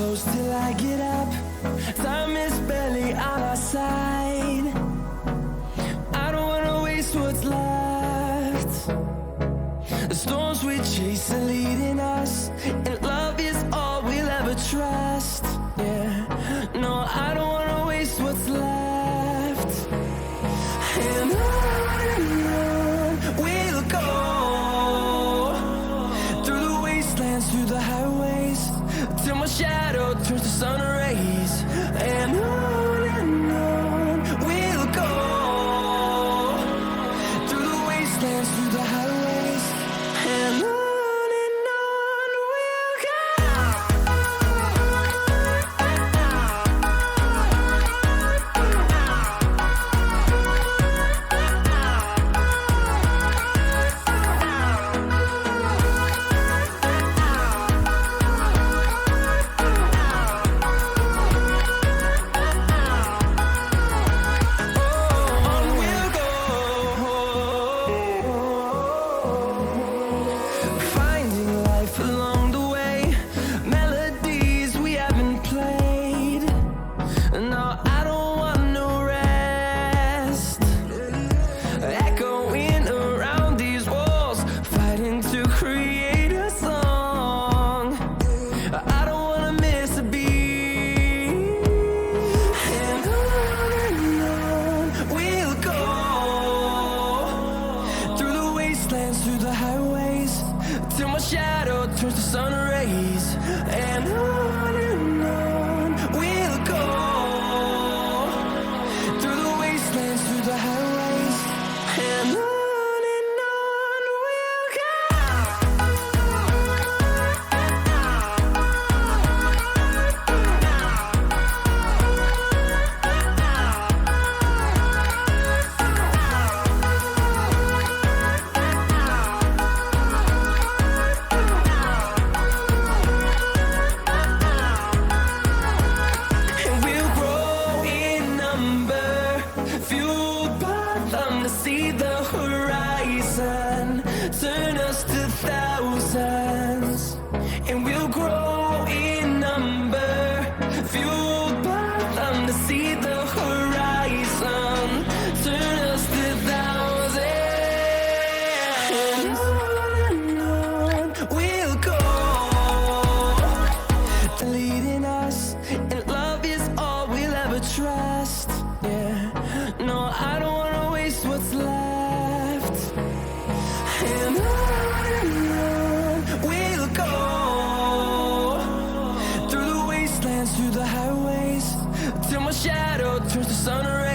close till I get up. Time is barely on our side. I don't wanna waste what's left. The storms we chase are leading us, and love is all we'll ever trust. Yeah, no, I don't wanna waste what's left. And on we'll go, through the wastelands, through the highways, till my shadow turns to sun rays. And on we'll go, through the wastelands, through the highways, and on we'll go. Through the highways, till my shadow turns to sun rays. And on we'll go, through the wastelands, through the highways, and on we'll go. See the horizon, turn us to thousands, and we'll grow in number, fueled by them to see the horizon, turn us to thousands. And on we'll go, leading us, and love is all we'll ever trust. Yeah, no, I don't wanna waste what's left. And on we'll go, through the wastelands, through the highways, till my shadow turns to sun rays.